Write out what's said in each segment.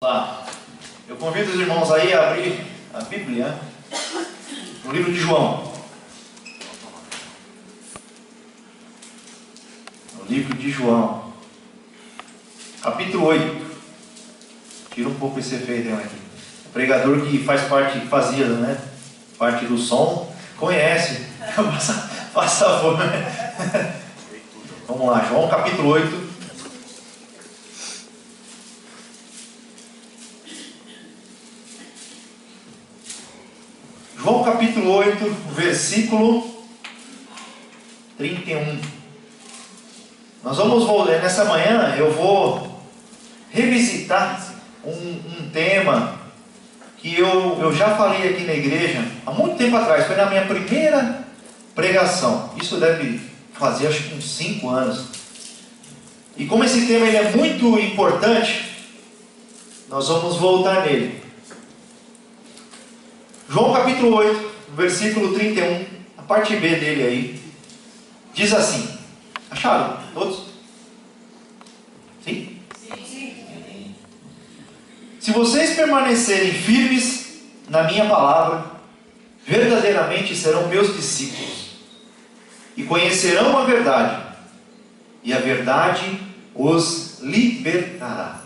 Tá. Eu convido os irmãos aí a abrir a Bíblia no livro de João. No livro de João, capítulo 8. Tira um pouco esse efeito aqui. O pregador que fazia, né, parte do som, conhece. Faça favor. Vamos lá, João capítulo 8. João capítulo 8, versículo 31. Nós vamos voltar, nessa manhã eu vou revisitar um tema que eu já falei aqui na igreja há muito tempo atrás. Foi na minha primeira pregação. Isso deve fazer acho que uns 5 anos. E como esse tema ele é muito importante, nós vamos voltar nele. João capítulo 8, versículo 31, a parte B dele aí, diz assim. Acharam? Todos? Sim? Sim. Se vocês permanecerem firmes na minha palavra, verdadeiramente serão meus discípulos, e conhecerão a verdade, e a verdade os libertará.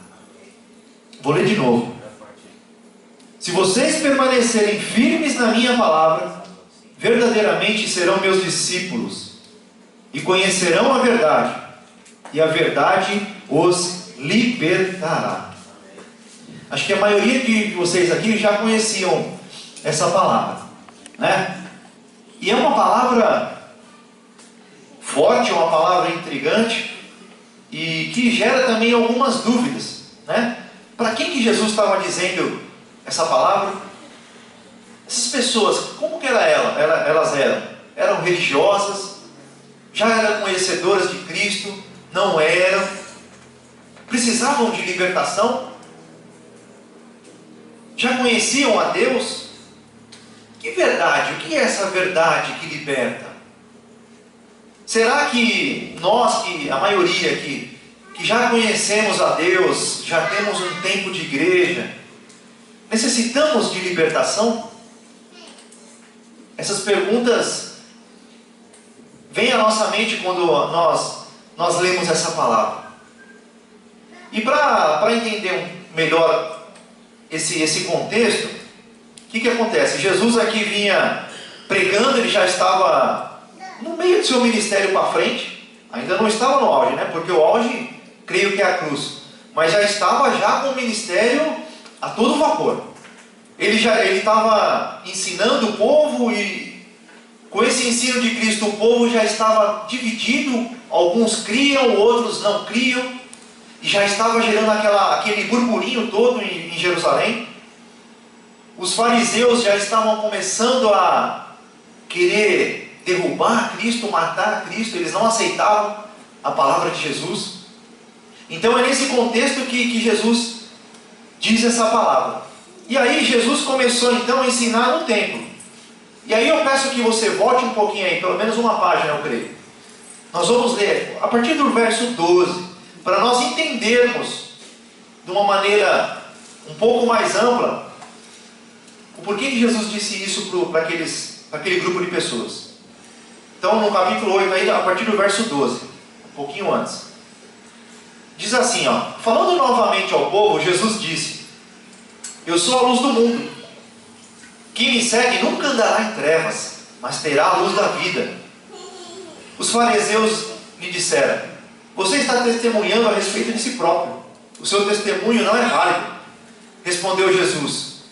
Vou ler de novo. Se vocês permanecerem firmes na minha palavra, verdadeiramente serão meus discípulos, e conhecerão a verdade, e a verdade os libertará. Acho que a maioria de vocês aqui já conheciam essa palavra, né? E é uma palavra forte, uma palavra intrigante, e que gera também algumas dúvidas, né? Para quem que Jesus estava dizendo essa palavra? Essas pessoas, como que elas eram? Eram religiosas? Já eram conhecedoras de Cristo? Não eram? Precisavam de libertação? Já conheciam a Deus? Que verdade? O que é essa verdade que liberta? Será que nós, a maioria aqui, que já conhecemos a Deus, já temos um tempo de igreja, necessitamos de libertação? Essas perguntas vêm à nossa mente quando nós lemos essa palavra. E para entender melhor esse contexto, o que acontece? Jesus aqui vinha pregando, ele já estava no meio do seu ministério para frente, ainda não estava no auge, né? Porque o auge, creio que é a cruz, mas já estava com o ministério a todo vapor. Ele estava ensinando o povo, e com esse ensino de Cristo o povo já estava dividido, alguns criam, outros não criam, e já estava gerando aquele burburinho todo em Jerusalém. Os fariseus já estavam começando a querer derrubar Cristo, matar Cristo, eles não aceitavam a palavra de Jesus. Então é nesse contexto que Jesus diz essa palavra. E aí Jesus começou então a ensinar no templo. E aí eu peço que você volte um pouquinho aí, pelo menos uma página eu creio. Nós vamos ler a partir do verso 12, para nós entendermos de uma maneira um pouco mais ampla o porquê que Jesus disse isso para aquele grupo de pessoas. Então no capítulo 8, aí, a partir do verso 12, um pouquinho antes, diz assim, falando novamente ao povo, Jesus disse: eu sou a luz do mundo. Quem me segue nunca andará em trevas, mas terá a luz da vida. Os fariseus lhe disseram: você está testemunhando a respeito de si próprio. O seu testemunho não é válido. Respondeu Jesus: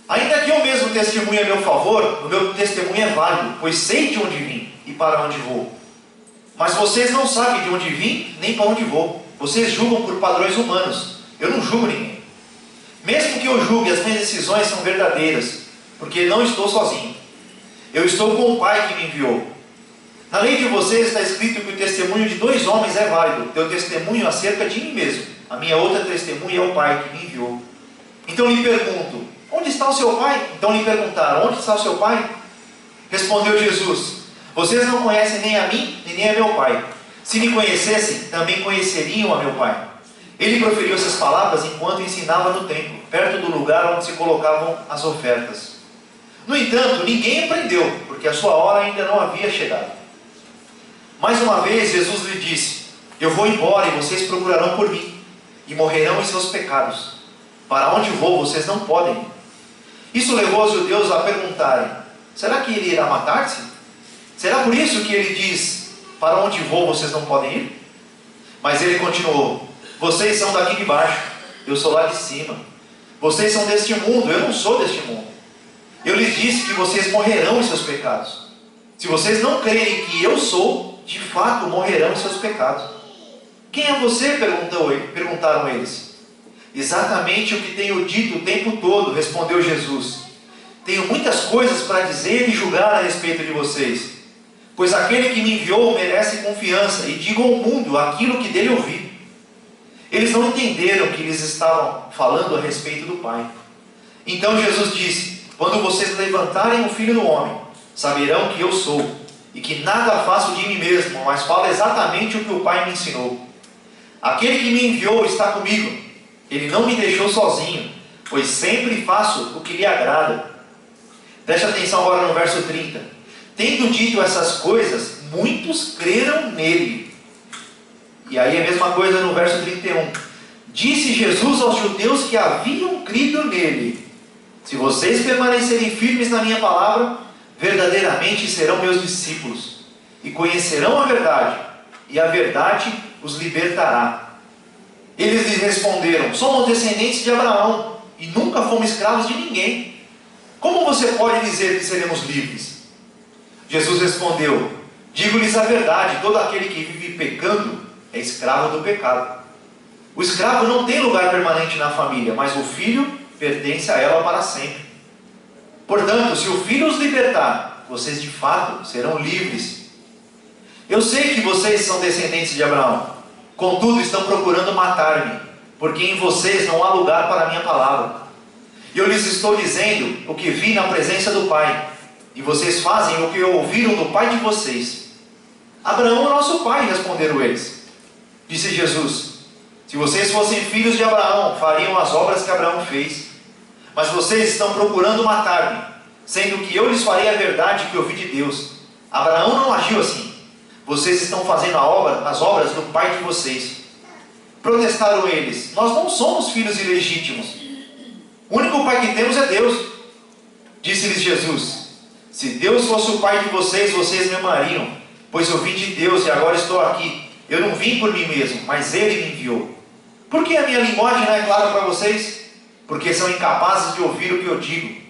ainda que eu mesmo testemunhe a meu favor, o meu testemunho é válido, pois sei de onde vim e para onde vou. Mas vocês não sabem de onde vim, nem para onde vou. Vocês julgam por padrões humanos. Eu não julgo ninguém. Mesmo que eu julgue, as minhas decisões são verdadeiras, porque não estou sozinho. Eu estou com o Pai que me enviou. Na lei de vocês está escrito que o testemunho de 2 homens é válido. Teu testemunho acerca de mim mesmo. A minha outra testemunha é o Pai que me enviou. Então lhe pergunto: onde está o seu Pai? Então lhe perguntaram: onde está o seu Pai? Respondeu Jesus: vocês não conhecem nem a mim, nem a meu Pai. Se me conhecessem, também conheceriam a meu Pai. Ele proferiu essas palavras enquanto ensinava no templo, perto do lugar onde se colocavam as ofertas. No entanto, ninguém aprendeu, porque a sua hora ainda não havia chegado. Mais uma vez, Jesus lhe disse: eu vou embora e vocês procurarão por mim, e morrerão em seus pecados. Para onde vou, vocês não podem ir. Isso levou os judeus a perguntarem: será que ele irá matar-se? Será por isso que ele diz: para onde vou, vocês não podem ir? Mas ele continuou: vocês são daqui de baixo, eu sou lá de cima. Vocês são deste mundo, eu não sou deste mundo. Eu lhes disse que vocês morrerão em seus pecados. Se vocês não crerem que eu sou, de fato morrerão em seus pecados. Quem é você? Perguntaram eles. Exatamente o que tenho dito o tempo todo, respondeu Jesus. Tenho muitas coisas para dizer e julgar a respeito de vocês. Pois aquele que me enviou merece confiança, e digo ao mundo aquilo que dele ouvi. Eles não entenderam que eles estavam falando a respeito do Pai. Então Jesus disse: quando vocês levantarem o Filho do Homem, saberão que eu sou, e que nada faço de mim mesmo, mas falo exatamente o que o Pai me ensinou. Aquele que me enviou está comigo. Ele não me deixou sozinho, pois sempre faço o que lhe agrada. Preste atenção agora no verso 30. Tendo dito essas coisas, muitos creram nele. E aí a mesma coisa no verso 31. Disse Jesus aos judeus que haviam crido nele: se vocês permanecerem firmes na minha palavra, verdadeiramente serão meus discípulos, e conhecerão a verdade, e a verdade os libertará. Eles lhe responderam: somos descendentes de Abraão, e nunca fomos escravos de ninguém. Como você pode dizer que seremos livres? Jesus respondeu: digo-lhes a verdade, todo aquele que vive pecando é escravo do pecado. O escravo não tem lugar permanente na família, mas o filho pertence a ela para sempre. Portanto, se o Filho os libertar, vocês de fato serão livres. Eu sei que vocês são descendentes de Abraão, contudo estão procurando matar-me, porque em vocês não há lugar para a minha palavra. Eu lhes estou dizendo o que vi na presença do Pai, e vocês fazem o que ouviram do pai de vocês. Abraão é nosso pai, responderam eles. Disse Jesus: se vocês fossem filhos de Abraão, fariam as obras que Abraão fez. Mas vocês estão procurando matar-me, sendo que eu lhes farei a verdade que ouvi de Deus. Abraão não agiu assim. Vocês estão fazendo as obras do pai de vocês. Protestaram eles: nós não somos filhos ilegítimos. O único pai que temos é Deus. Disse-lhes Jesus: se Deus fosse o pai de vocês, vocês me amariam, pois eu vim de Deus e agora estou aqui. Eu não vim por mim mesmo, mas Ele me enviou. Por que a minha linguagem não é clara para vocês? Porque são incapazes de ouvir o que eu digo.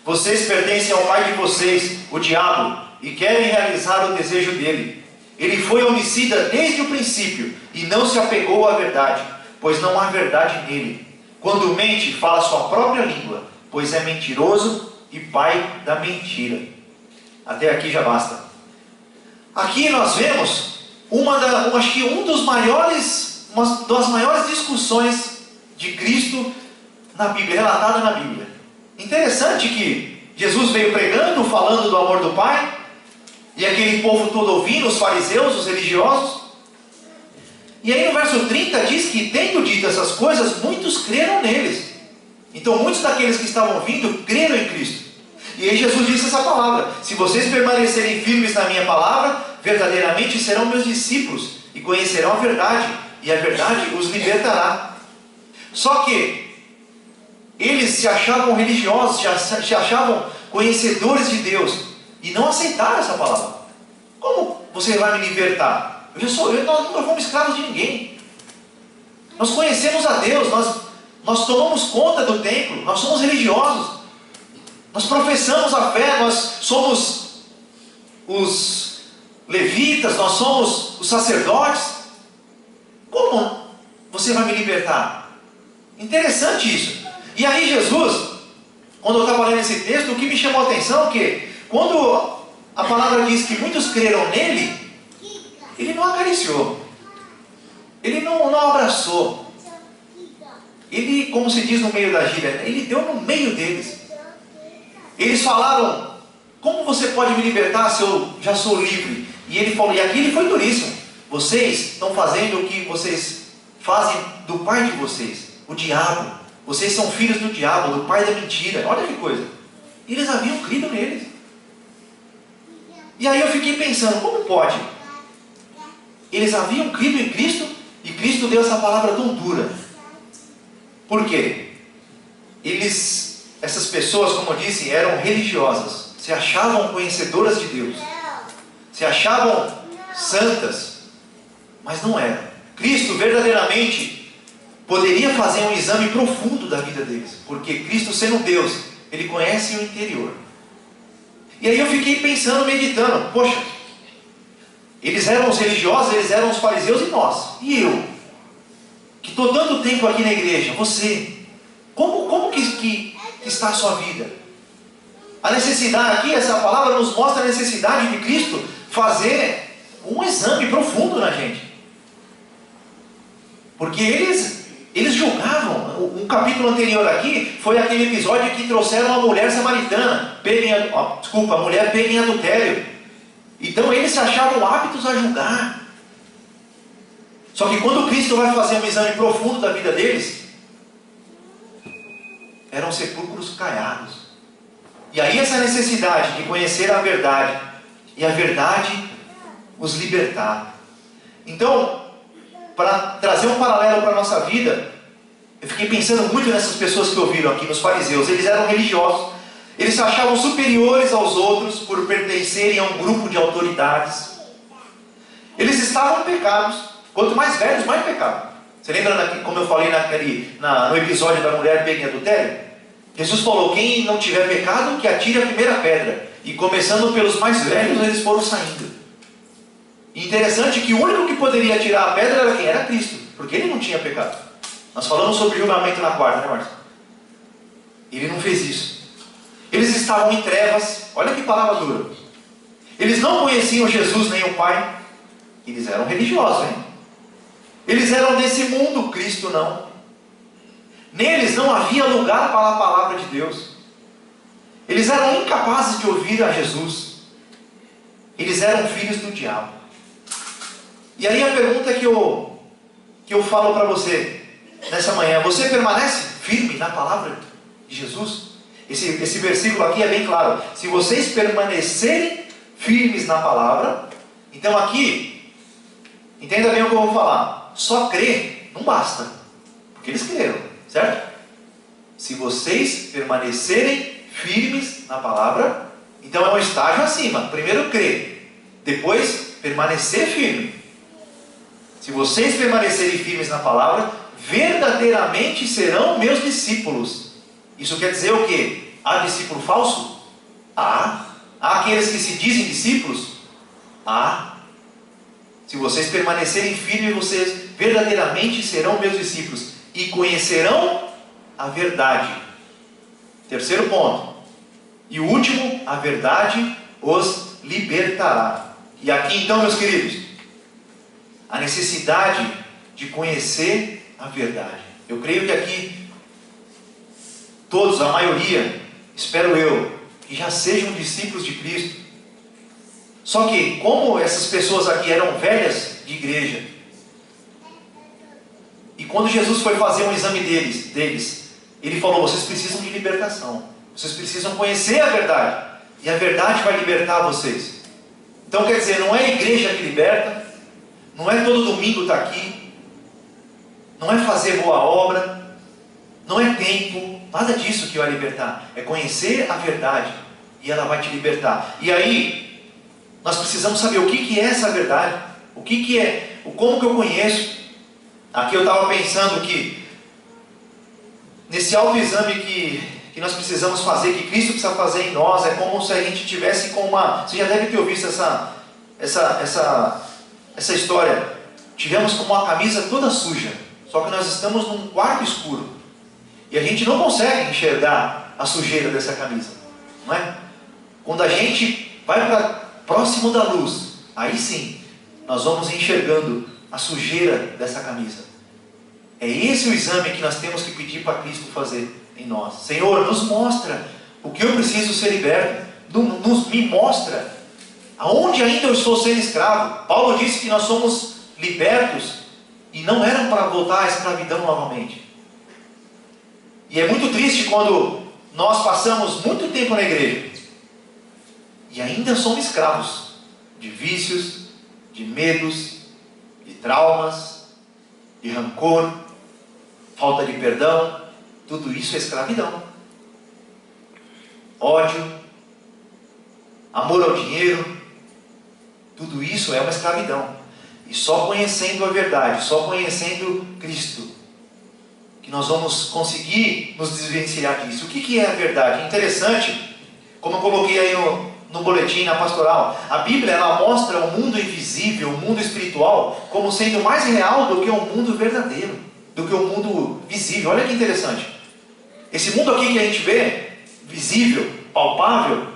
Vocês pertencem ao pai de vocês, o diabo, e querem realizar o desejo dele. Ele foi homicida desde o princípio e não se apegou à verdade, pois não há verdade nele. Quando mente, fala sua própria língua, pois é mentiroso e pai da mentira. Até aqui já basta. Aqui nós vemos uma das maiores discussões de Cristo na Bíblia, relatada na Bíblia. Interessante que Jesus veio pregando, falando do amor do Pai, e aquele povo todo ouvindo, os fariseus, os religiosos. E aí no verso 30 diz que, tendo dito essas coisas, muitos creram neles. Então muitos daqueles que estavam ouvindo creram em Cristo. E aí Jesus disse essa palavra: se vocês permanecerem firmes na minha palavra, verdadeiramente serão meus discípulos, e conhecerão a verdade, e a verdade os libertará. Só que eles se achavam religiosos, se achavam conhecedores de Deus, e não aceitaram essa palavra. Como você vai me libertar? Nós nunca fomos escravos de ninguém. Nós conhecemos a Deus, nós tomamos conta do templo, nós somos religiosos, nós professamos a fé, nós somos os levitas, nós somos os sacerdotes. Como você vai me libertar? Interessante isso. E aí Jesus, quando eu estava lendo esse texto, o que me chamou a atenção é que, quando a palavra diz que muitos creram nele, ele não acariciou, ele não abraçou, ele, como se diz no meio da gíria, ele deu no meio deles. Eles falaram: como você pode me libertar se eu já sou livre? E ele falou, e aqui ele foi duríssimo: vocês estão fazendo o que vocês fazem do pai de vocês, o diabo. Vocês são filhos do diabo, do pai da mentira. Olha que coisa. Eles haviam crido neles. E aí eu fiquei pensando, como pode? Eles haviam crido em Cristo e Cristo deu essa palavra tão dura. Por quê? Essas pessoas, como eu disse, eram religiosas, se achavam conhecedoras de Deus, se achavam santas, mas não eram. Cristo verdadeiramente poderia fazer um exame profundo da vida deles, porque Cristo, sendo Deus, Ele conhece o interior. E aí eu fiquei pensando, meditando, poxa, eles eram os religiosos, eles eram os fariseus, e nós? E eu? Que estou tanto tempo aqui na igreja, você? Como que está a sua vida? A necessidade aqui, essa palavra nos mostra a necessidade de Cristo fazer um exame profundo na gente. Porque eles julgavam. Um capítulo anterior aqui foi aquele episódio que trouxeram a mulher samaritana, a mulher pega em adultério. Então eles se achavam aptos a julgar. Só que quando Cristo vai fazer um exame profundo da vida deles, eram sepulcros caiados. E aí essa necessidade de conhecer a verdade, e a verdade os libertar. Então, para trazer um paralelo para a nossa vida, eu fiquei pensando muito nessas pessoas que ouviram aqui, nos fariseus. Eles eram religiosos, eles se achavam superiores aos outros por pertencerem a um grupo de autoridades. Eles estavam pecados. Quanto mais velhos, mais pecado. Você lembra, como eu falei no episódio da mulher pega em adultério? Jesus falou, quem não tiver pecado, que atire a primeira pedra. E começando pelos mais velhos, eles foram saindo. E interessante que o único que poderia tirar a pedra era quem? Era Cristo. Porque ele não tinha pecado. Nós falamos sobre julgamento na quarta, né, Márcio? Ele não fez isso. Eles estavam em trevas. Olha que palavra dura. Eles não conheciam Jesus nem o Pai. Eles eram religiosos, hein? Eles eram desse mundo, Cristo não. Neles não havia lugar para a palavra de Deus. Eles eram incapazes de ouvir a Jesus. Eles eram filhos do diabo. E aí a pergunta que eu falo para você nessa manhã: você permanece firme na palavra de Jesus? Esse versículo aqui é bem claro. Se vocês permanecerem firmes na palavra, então aqui, entenda bem o que eu vou falar. Só crer não basta, porque eles creram, certo? Se vocês permanecerem firmes na palavra, então é um estágio acima. Primeiro crer, depois permanecer firme. Se vocês permanecerem firmes na palavra, verdadeiramente serão meus discípulos. Isso quer dizer o quê? Há discípulo falso? Há. Há aqueles que se dizem discípulos? Há. Se vocês permanecerem firmes, vocês verdadeiramente serão meus discípulos e conhecerão a verdade. Terceiro ponto. E o último, a verdade os libertará. E aqui então, meus queridos, a necessidade de conhecer a verdade. Eu creio que aqui todos, a maioria, espero eu, que já sejam discípulos de Cristo. Só que, como essas pessoas aqui eram velhas de igreja, e quando Jesus foi fazer um exame deles, Ele falou, vocês precisam de libertação. Vocês precisam conhecer a verdade. E a verdade vai libertar vocês. Então quer dizer, não é a igreja que liberta, não é todo domingo estar aqui, não é fazer boa obra, não é tempo, nada disso que vai libertar. É conhecer a verdade e ela vai te libertar. E aí, nós precisamos saber o que é essa verdade, como que eu conheço. Aqui eu estava pensando que nesse autoexame que nós precisamos fazer, que Cristo precisa fazer em nós, é como se a gente tivesse com uma... Você já deve ter ouvido essa história. Tivemos com uma camisa toda suja, só que nós estamos num quarto escuro e a gente não consegue enxergar a sujeira dessa camisa, não é? Quando a gente vai para próximo da luz, aí sim nós vamos enxergando a sujeira dessa camisa. É esse o exame que nós temos que pedir para Cristo fazer em nós. Senhor, nos mostra o que eu preciso ser liberto, me mostra aonde ainda eu estou sendo escravo. Paulo disse que nós somos libertos e não eram para voltar à escravidão novamente. E é muito triste quando nós passamos muito tempo na igreja e ainda somos escravos de vícios, de medos, de traumas, de rancor, falta de perdão. Tudo isso é escravidão. Ódio, amor ao dinheiro, tudo isso é uma escravidão. E só conhecendo a verdade, só conhecendo Cristo, que nós vamos conseguir nos desvencilhar disso. O que é a verdade? Interessante, como eu coloquei aí no boletim, na pastoral, a Bíblia ela mostra o mundo invisível, o mundo espiritual, como sendo mais real do que o mundo verdadeiro, do que o mundo visível. Olha que interessante. Esse mundo aqui que a gente vê, visível, palpável,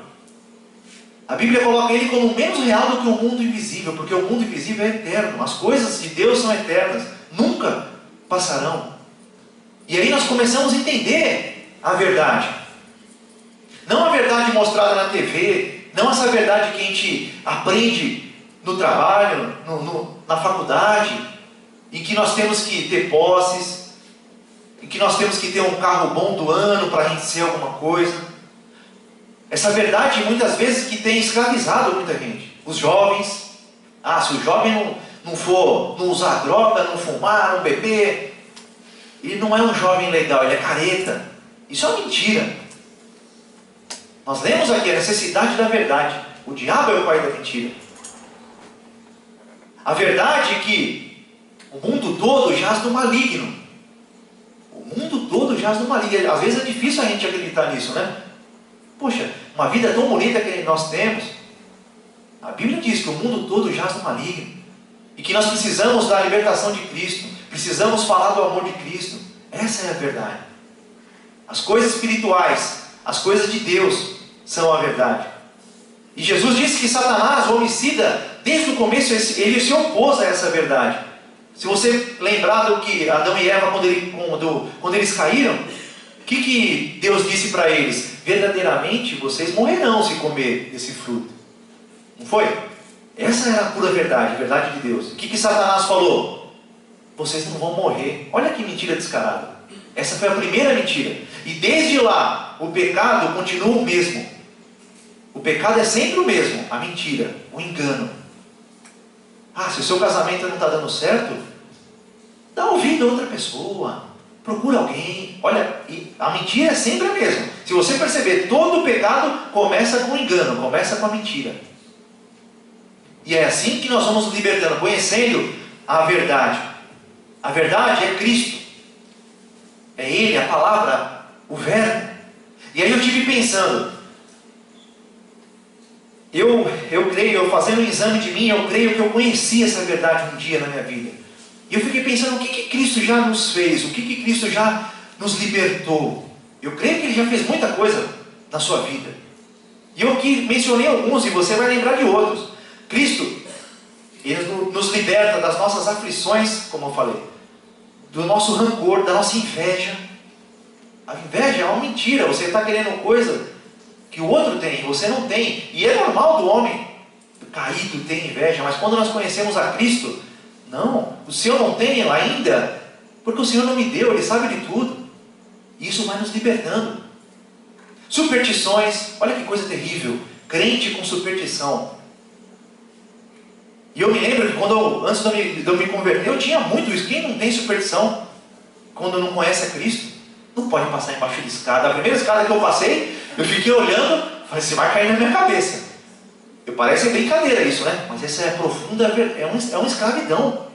a Bíblia coloca ele como menos real do que o mundo invisível, porque o mundo invisível é eterno. As coisas de Deus são eternas, nunca passarão. E aí nós começamos a entender a verdade. Não a verdade mostrada na TV, não essa verdade que a gente aprende no trabalho, na faculdade, em que nós temos que ter posses, em que nós temos que ter um carro bom do ano para a gente ser alguma coisa. Essa verdade muitas vezes que tem escravizado muita gente. Os jovens, se o jovem não usar droga, não fumar, não beber, ele não é um jovem legal, ele é careta. Isso é uma mentira. Nós lemos aqui a necessidade da verdade. O diabo é o pai da mentira. A verdade é que o mundo todo jaz no maligno. O mundo todo jaz no maligno. Às vezes é difícil a gente acreditar nisso, né? Poxa, uma vida tão bonita que nós temos. A Bíblia diz que o mundo todo jaz no maligno. E que nós precisamos da libertação de Cristo. Precisamos falar do amor de Cristo. Essa é a verdade. As coisas espirituais, as coisas de Deus são a verdade. E Jesus disse que Satanás, o homicida, desde o começo ele se opôs a essa verdade. Se você lembrar do que Adão e Eva, quando eles caíram, o que Deus disse para eles? Verdadeiramente vocês morrerão se comer desse fruto. Não foi? Essa era a pura verdade, a verdade de Deus. O que Satanás falou? Vocês não vão morrer. Olha que mentira descarada. Essa foi a primeira mentira. E desde lá, o pecado continua o mesmo. O pecado é sempre o mesmo. A mentira, o engano. Se o seu casamento não está dando certo, dá ouvido a outra pessoa. Procura alguém. Olha, a mentira é sempre a mesma. Se você perceber, todo pecado começa com engano, começa com a mentira. E é assim que nós vamos nos libertando, conhecendo a verdade. A verdade é Cristo. É Ele, a palavra, o verbo. E aí eu estive pensando, eu creio, fazendo um exame de mim, eu creio que eu conheci essa verdade um dia na minha vida. E eu fiquei pensando, o que Cristo já nos fez? O que Cristo já nos libertou? Eu creio que Ele já fez muita coisa na sua vida. E eu aqui mencionei alguns, e você vai lembrar de outros. Cristo, Ele nos liberta das nossas aflições, como eu falei, do nosso rancor, da nossa inveja. A inveja é uma mentira. Você está querendo coisa que o outro tem, você não tem. E é normal do homem caído ter inveja, mas quando nós conhecemos a Cristo, não, o Senhor não tem ainda, porque o Senhor não me deu, Ele sabe de tudo. E isso vai nos libertando. Superstições, olha que coisa terrível. Crente com superstição. E eu me lembro que antes de eu me converter, eu tinha muito isso. Quem não tem superstição, quando não conhece a Cristo, não pode passar embaixo de escada. A primeira escada que eu passei, eu fiquei olhando, falei, você vai cair na minha cabeça. Parece brincadeira isso, né? Mas essa é profunda, é uma escravidão.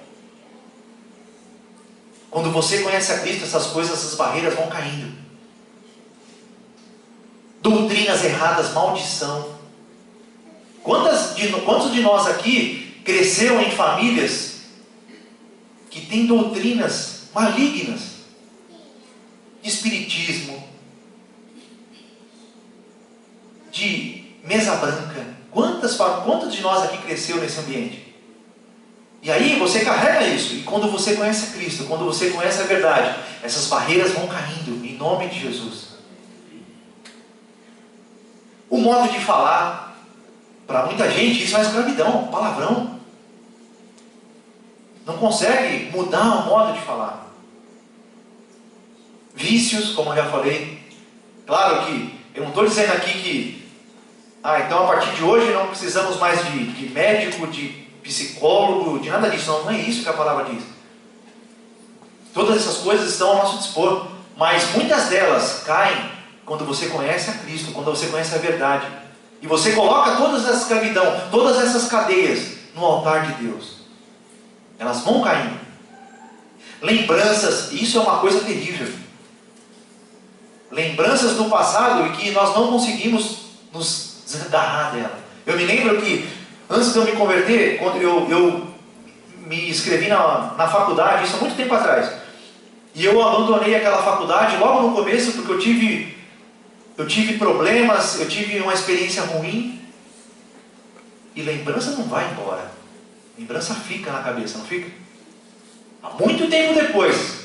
Quando você conhece a Cristo, essas coisas, essas barreiras vão caindo. Doutrinas erradas, maldição. Quantos de nós aqui cresceu em famílias que têm doutrinas malignas? De espiritismo, de mesa branca. Quantos de nós aqui cresceu nesse ambiente? E aí você carrega isso. E quando você conhece a Cristo, quando você conhece a verdade, essas barreiras vão caindo, em nome de Jesus. O modo de falar, para muita gente, isso é escravidão, palavrão. não consegue mudar o modo de falar. Vícios, como eu já falei. Claro que eu não estou dizendo aqui que então a partir de hoje não precisamos mais de médico, de psicólogo, de nada disso. Não é isso que a palavra diz. Todas essas coisas estão ao nosso dispor, mas muitas delas caem quando você conhece a Cristo, quando você conhece a verdade. E você coloca toda essa escravidão, todas essas cadeias no altar de Deus. Elas vão caindo. Lembranças, isso é uma coisa terrível. Lembranças do passado e que nós não conseguimos nos desagarrar dela. Eu me lembro que antes de eu me converter, quando eu me inscrevi na faculdade, isso há muito tempo atrás. E eu abandonei aquela faculdade logo no começo, porque eu tive problemas, eu tive uma experiência ruim. E lembrança não vai embora. Lembrança fica na cabeça, não fica? Há muito tempo depois,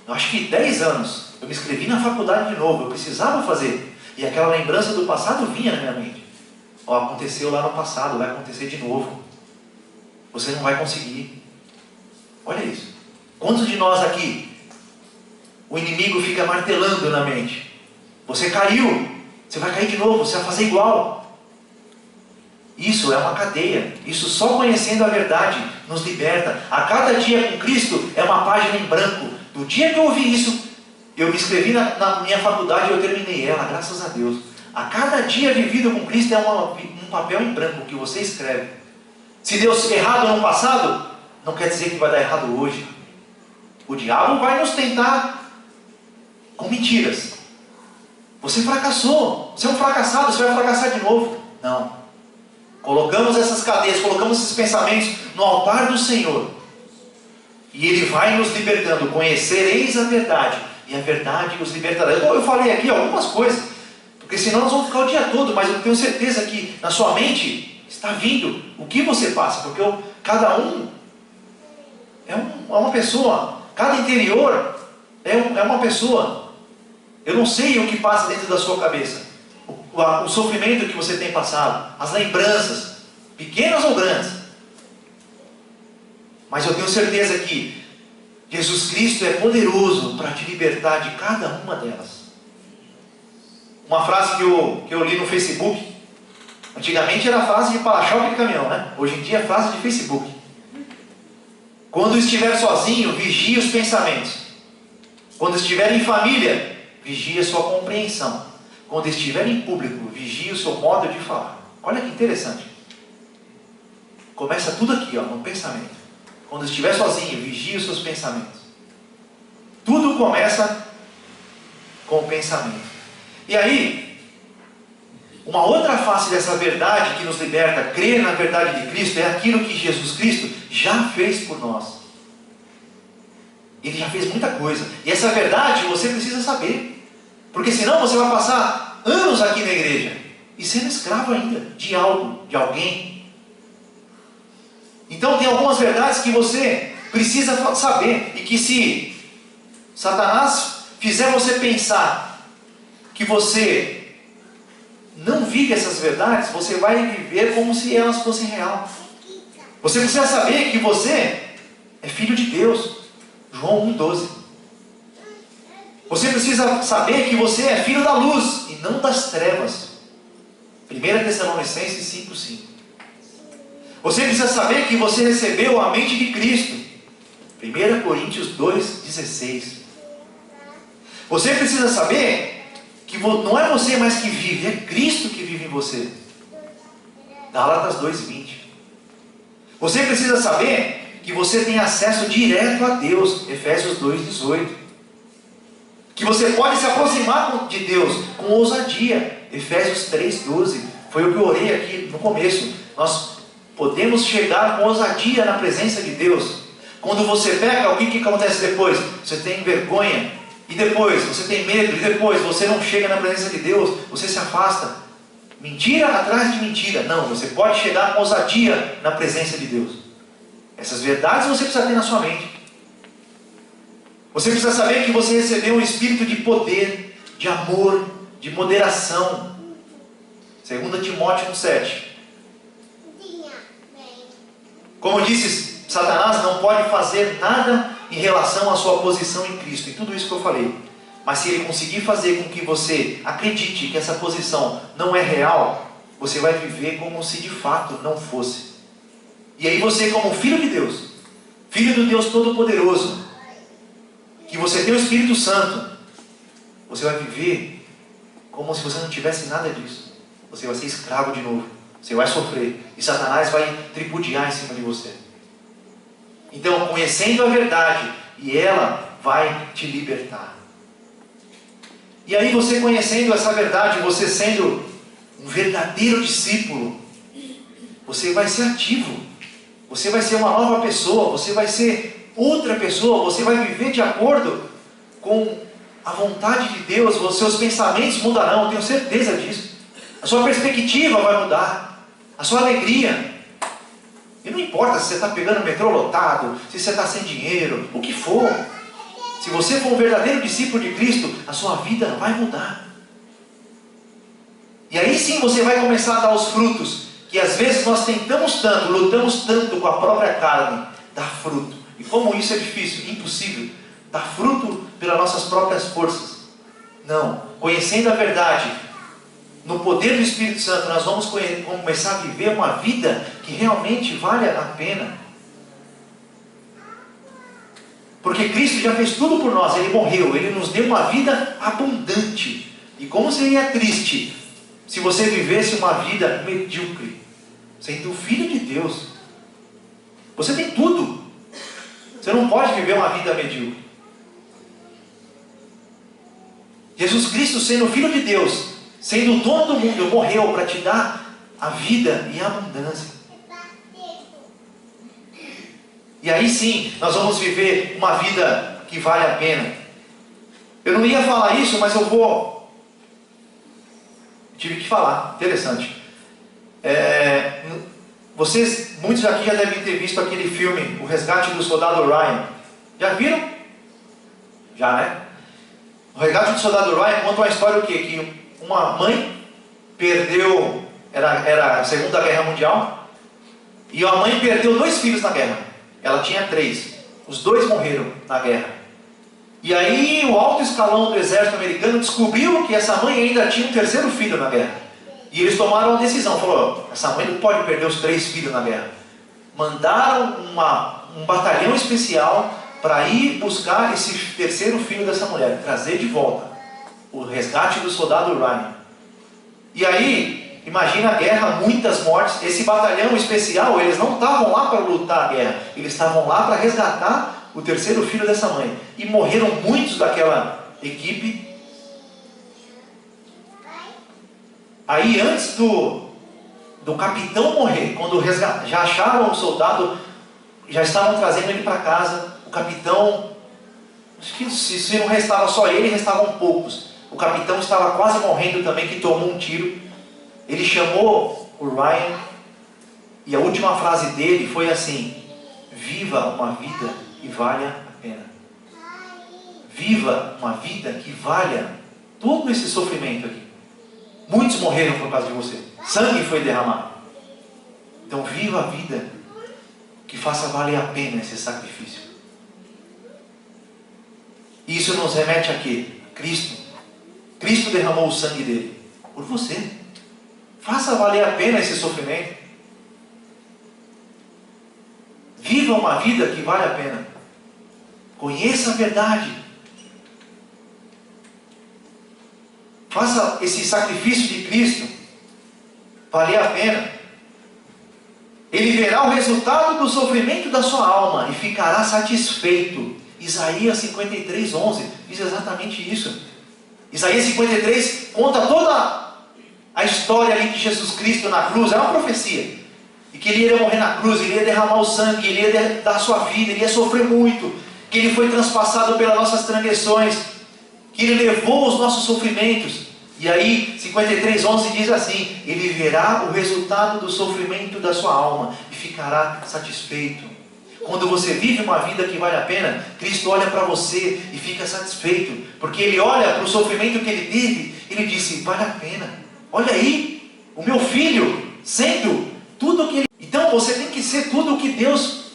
eu acho que 10 anos, eu me inscrevi na faculdade de novo, eu precisava fazer. E aquela lembrança do passado vinha na minha mente. Aconteceu lá no passado, vai acontecer de novo. Você não vai conseguir. Olha isso. Quantos de nós aqui, o inimigo fica martelando na mente? Você caiu, você vai cair de novo, você vai fazer igual. Isso é uma cadeia. Isso só conhecendo a verdade nos liberta. A cada dia com Cristo é uma página em branco. Do dia que eu ouvi isso, eu me inscrevi na minha faculdade e eu terminei ela, graças a Deus. A cada dia vivido com Cristo é um papel em branco que você escreve. Se deu errado no passado, não quer dizer que vai dar errado hoje. O diabo vai nos tentar com mentiras. Você fracassou, você é um fracassado, você vai fracassar de novo. Não. Colocamos essas cadeias, colocamos esses pensamentos no altar do Senhor. E Ele vai nos libertando. Conhecereis a verdade, e a verdade os libertará. Eu falei aqui algumas coisas, porque senão nós vamos ficar o dia todo, mas eu tenho certeza que na sua mente está vindo o que você passa, porque cada um é uma pessoa, cada interior é uma pessoa. Eu não sei o que passa dentro da sua cabeça, o sofrimento que você tem passado, as lembranças, pequenas ou grandes. Mas eu tenho certeza que Jesus Cristo é poderoso para te libertar de cada uma delas. Uma frase que eu li no Facebook, antigamente era frase de para-choque de caminhão, né? Hoje em dia é frase de Facebook. Quando estiver sozinho, vigie os pensamentos. Quando estiver em família, vigie a sua compreensão. Quando estiver em público, vigie o seu modo de falar. Olha que interessante. Começa tudo aqui, no pensamento. Quando estiver sozinho, vigie os seus pensamentos. Tudo começa com o pensamento. E aí, uma outra face dessa verdade que nos liberta, crer na verdade de Cristo, é aquilo que Jesus Cristo já fez por nós. Ele já fez muita coisa. E essa verdade você precisa saber. Porque senão você vai passar anos aqui na igreja e sendo escravo ainda de algo, de alguém. Então tem algumas verdades que você precisa saber. E que se Satanás fizer você pensar que você não vive essas verdades, você vai viver como se elas fossem real. Você precisa saber que você é filho de Deus. João 1,12. Você precisa saber que você é filho da luz e não das trevas. 1 Tessalonicenses 5,5. Você precisa saber que você recebeu a mente de Cristo. 1 Coríntios 2,16. Você precisa saber que não é você mais que vive, é Cristo que vive em você. Gálatas 2,20. Você precisa saber que você tem acesso direto a Deus. Efésios 2,18. Que você pode se aproximar de Deus com ousadia. Efésios 3,12. Foi o que eu orei aqui no começo. Nós podemos chegar com ousadia na presença de Deus. Quando você peca, o que acontece depois? Você tem vergonha. E depois você tem medo. E depois você não chega na presença de Deus. Você se afasta. Mentira atrás de mentira. Não, você pode chegar com ousadia na presença de Deus. Essas verdades você precisa ter na sua mente. Você precisa saber que você recebeu um espírito de poder, de amor, de moderação. 2 Timóteo 1,7. Como disse Satanás não pode fazer nada em relação à sua posição em Cristo, e tudo isso que eu falei. Mas se ele conseguir fazer com que você acredite que essa posição não é real, você vai viver como se de fato não fosse. E aí você, como filho de Deus, filho do Deus Todo-Poderoso, que você tem o Espírito Santo, você vai viver como se você não tivesse nada disso. Você vai ser escravo de novo. Você vai sofrer. E Satanás vai tripudiar em cima de você. Então, conhecendo a verdade, e ela vai te libertar. E aí você conhecendo essa verdade, você sendo um verdadeiro discípulo, você vai ser ativo. Você vai ser uma nova pessoa. Você vai ser outra pessoa. Você vai viver de acordo com a vontade de Deus. Os seus pensamentos mudarão, eu tenho certeza disso. A sua perspectiva vai mudar. A sua alegria. E não importa se você está pegando o metrô lotado, se você está sem dinheiro, o que for. Se você for um verdadeiro discípulo de Cristo, a sua vida vai mudar. E aí sim você vai começar a dar os frutos, que às vezes nós tentamos tanto, lutamos tanto com a própria carne, dar fruto. E como isso é difícil, impossível, dar fruto pelas nossas próprias forças. Não, conhecendo a verdade, no poder do Espírito Santo, nós vamos começar a viver uma vida que realmente vale a pena. Porque Cristo já fez tudo por nós, Ele morreu, Ele nos deu uma vida abundante. E como seria triste se você vivesse uma vida medíocre, sendo filho de Deus. Você tem tudo. Você não pode viver uma vida medíocre. Jesus Cristo, sendo filho de Deus, sendo o dono do mundo, morreu para te dar a vida e a abundância. E aí sim, nós vamos viver uma vida que vale a pena. Eu não ia falar isso, mas eu vou. Tive que falar, interessante. Vocês, muitos aqui já devem ter visto aquele filme, O Resgate do Soldado Ryan. Já viram? Já, né? O Resgate do Soldado Ryan conta uma história o quê? Que uma mãe perdeu, era a Segunda Guerra Mundial, e a mãe perdeu 2 filhos na guerra. Ela tinha 3. Os 2 morreram na guerra. E aí o alto escalão do exército americano descobriu que essa mãe ainda tinha um 3º filho na guerra. E eles tomaram uma decisão. Falou, essa mãe não pode perder os 3 filhos na guerra. Mandaram um batalhão especial para ir buscar esse 3º filho dessa mulher. Trazer de volta. O resgate do soldado Ryan. E aí, imagina a guerra, muitas mortes. Esse batalhão especial, eles não estavam lá para lutar a guerra. Eles estavam lá para resgatar o 3º filho dessa mãe. E morreram muitos daquela equipe. Aí antes do capitão morrer, quando já acharam o soldado, já estavam trazendo ele para casa. O capitão, acho que se não restava só ele, restavam poucos. O capitão estava quase morrendo também, que tomou um tiro. Ele chamou o Ryan, e a última frase dele foi assim: viva uma vida que valha a pena. Viva uma vida que valha todo esse sofrimento aqui. Muitos morreram por causa de você. Sangue foi derramado. Então viva a vida que faça valer a pena esse sacrifício. E isso nos remete a quê? A Cristo. Cristo derramou o sangue dele por você. Faça valer a pena esse sofrimento. Viva uma vida que vale a pena. Conheça a verdade. Faça esse sacrifício de Cristo valer a pena. Ele verá o resultado do sofrimento da sua alma e ficará satisfeito. Isaías 53:11 diz exatamente isso. Isaías 53 conta toda a história ali de Jesus Cristo na cruz. É uma profecia. E que ele iria morrer na cruz, ele ia derramar o sangue, ele ia dar a sua vida, ele ia sofrer muito. Que ele foi transpassado pelas nossas transgressões, que ele levou os nossos sofrimentos. E aí 53:11 diz assim: ele verá o resultado do sofrimento da sua alma e ficará satisfeito. Quando você vive uma vida que vale a pena, Cristo olha para você e fica satisfeito, porque ele olha para o sofrimento que ele teve, ele disse: vale a pena. Olha aí, o meu filho sendo tudo o que ele... Então você tem que ser tudo o que Deus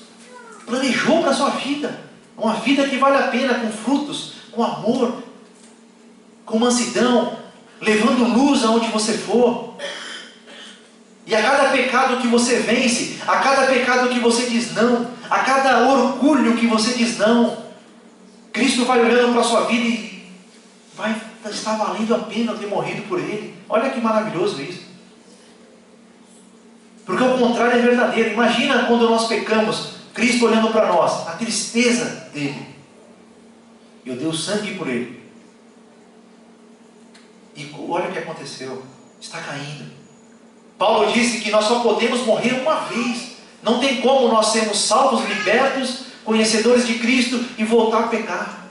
planejou para a sua vida. Uma vida que vale a pena, com frutos, com amor, com mansidão, levando luz aonde você for. E a cada pecado que você vence, a cada pecado que você diz não, a cada orgulho que você diz não, Cristo vai olhando para a sua vida e vai estar valendo a pena ter morrido por Ele. Olha que maravilhoso isso. Porque o contrário é verdadeiro. Imagina quando nós pecamos, Cristo olhando para nós, a tristeza dele. Eu dei o sangue por Ele. E olha o que aconteceu. Está caindo. Paulo disse que nós só podemos morrer uma vez. Não tem como nós sermos salvos, libertos, conhecedores de Cristo e voltar a pecar.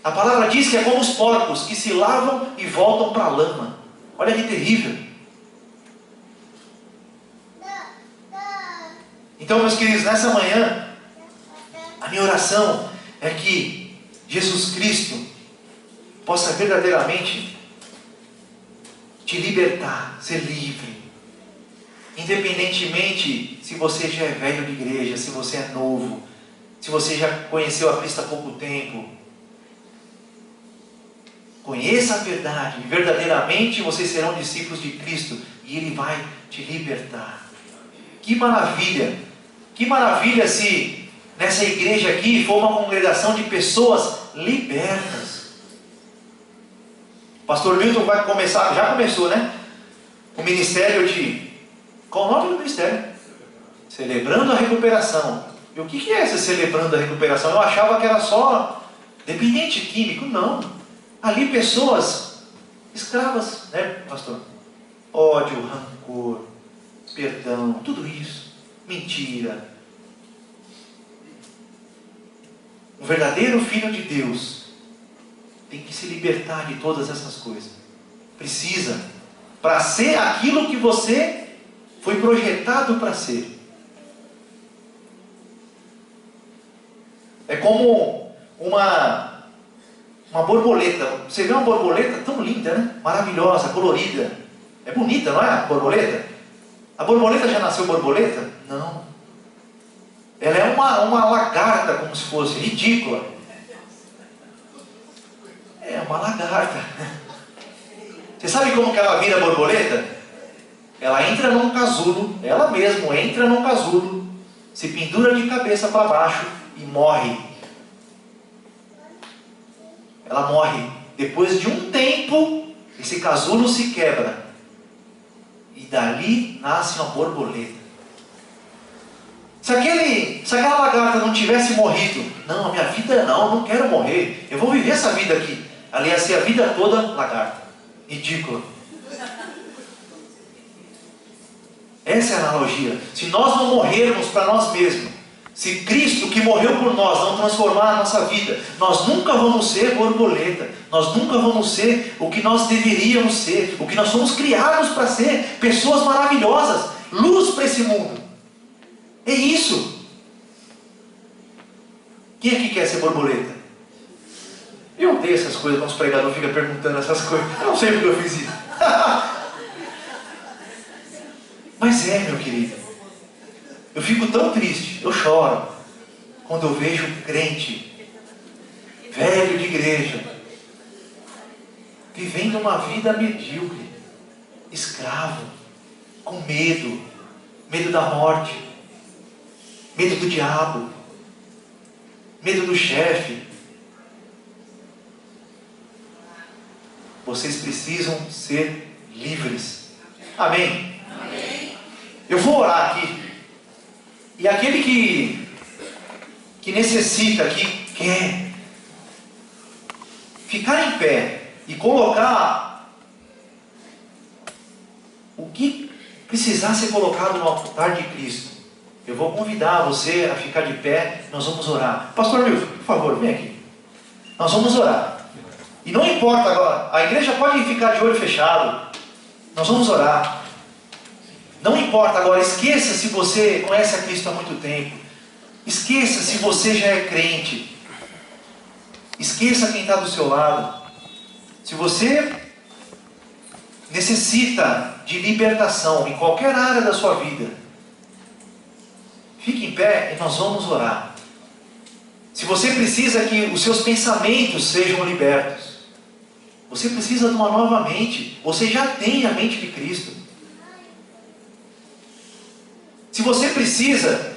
A palavra diz que é como os porcos que se lavam e voltam para a lama. Olha que terrível. Então, meus queridos, nessa manhã, a minha oração é que Jesus Cristo possa verdadeiramente te libertar, ser livre. Independentemente se você já é velho de igreja, se você é novo, se você já conheceu a Cristo há pouco tempo. Conheça a verdade, e verdadeiramente vocês serão discípulos de Cristo, e Ele vai te libertar. Que maravilha! Que maravilha se nessa igreja aqui for uma congregação de pessoas libertas. O pastor Milton vai começar, já começou, né? O ministério de... Qual o nome do ministério? Celebrando a recuperação. E o que é esse celebrando a recuperação? Eu achava que era só dependente químico. Não. Ali pessoas escravas, né, pastor? Ódio, rancor, perdão, tudo isso. Mentira. Um verdadeiro filho de Deus tem que se libertar de todas essas coisas. Precisa. Para ser aquilo que você foi projetado para ser. É como uma borboleta. Você vê uma borboleta tão linda, né? Maravilhosa, colorida. É bonita, não é a borboleta? A borboleta já nasceu borboleta? Não. Ela é uma lagarta, como se fosse, ridícula. É uma lagarta. Você sabe como que ela vira borboleta? Ela entra num casulo, ela mesma entra num casulo, se pendura de cabeça para baixo e morre. Ela morre. Depois de um tempo, esse casulo se quebra. E dali nasce uma borboleta. Se aquela lagarta não tivesse morrido, não, a minha vida não quero morrer, eu vou viver essa vida aqui. Ali ia ser a vida toda lagarta. Ridícula. Essa é a analogia. Se nós não morrermos para nós mesmos, se Cristo que morreu por nós não transformar a nossa vida, nós nunca vamos ser borboleta. Nós nunca vamos ser o que nós deveríamos ser, o que nós somos criados para ser, pessoas maravilhosas, luz para esse mundo. É isso. Quem aqui quer ser borboleta? Eu odeio essas coisas quando os pregadores ficam perguntando essas coisas. Eu não sei porque eu fiz isso. Mas meu querido, eu fico tão triste, eu choro, quando eu vejo um crente, velho de igreja, vivendo uma vida medíocre, escravo, com medo da morte, medo do diabo, medo do chefe. Vocês precisam ser livres. Amém? Amém. Eu vou orar aqui. E aquele que necessita, que quer ficar em pé e colocar o que precisar ser colocado no altar de Cristo, eu vou convidar você a ficar de pé. Nós vamos orar. Pastor Milton, por favor, vem aqui. Nós vamos orar. E não importa agora, a igreja pode ficar de olho fechado. Nós vamos orar. Não importa agora, esqueça se você conhece a Cristo há muito tempo. Esqueça se você já é crente. Esqueça quem está do seu lado. Se você necessita de libertação em qualquer área da sua vida, Fique em pé e nós vamos orar. Se você precisa que os seus pensamentos sejam libertos, você precisa de uma nova mente. Você já tem a mente de Cristo. Se você precisa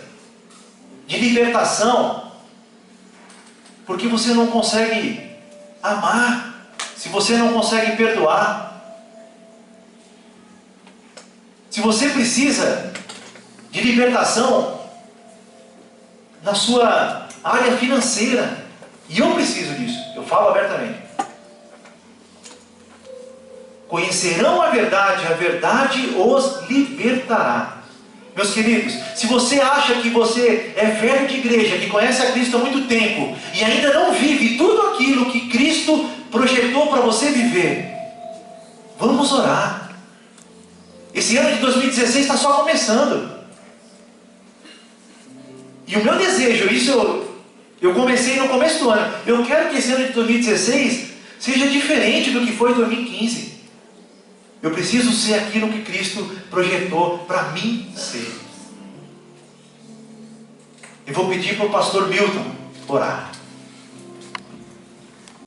de libertação, porque você não consegue amar, se você não consegue perdoar, se você precisa de libertação na sua área financeira, e eu preciso disso, eu falo abertamente. Conhecerão a verdade os libertará. Meus queridos, se você acha que você é velho de igreja, que conhece a Cristo há muito tempo, e ainda não vive tudo aquilo que Cristo projetou para você viver, vamos orar. Esse ano de 2016 está só começando. E o meu desejo, isso eu comecei no começo do ano, eu quero que esse ano de 2016 seja diferente do que foi 2015. Eu preciso ser aquilo que Cristo projetou para mim ser. Eu vou pedir para o pastor Milton orar.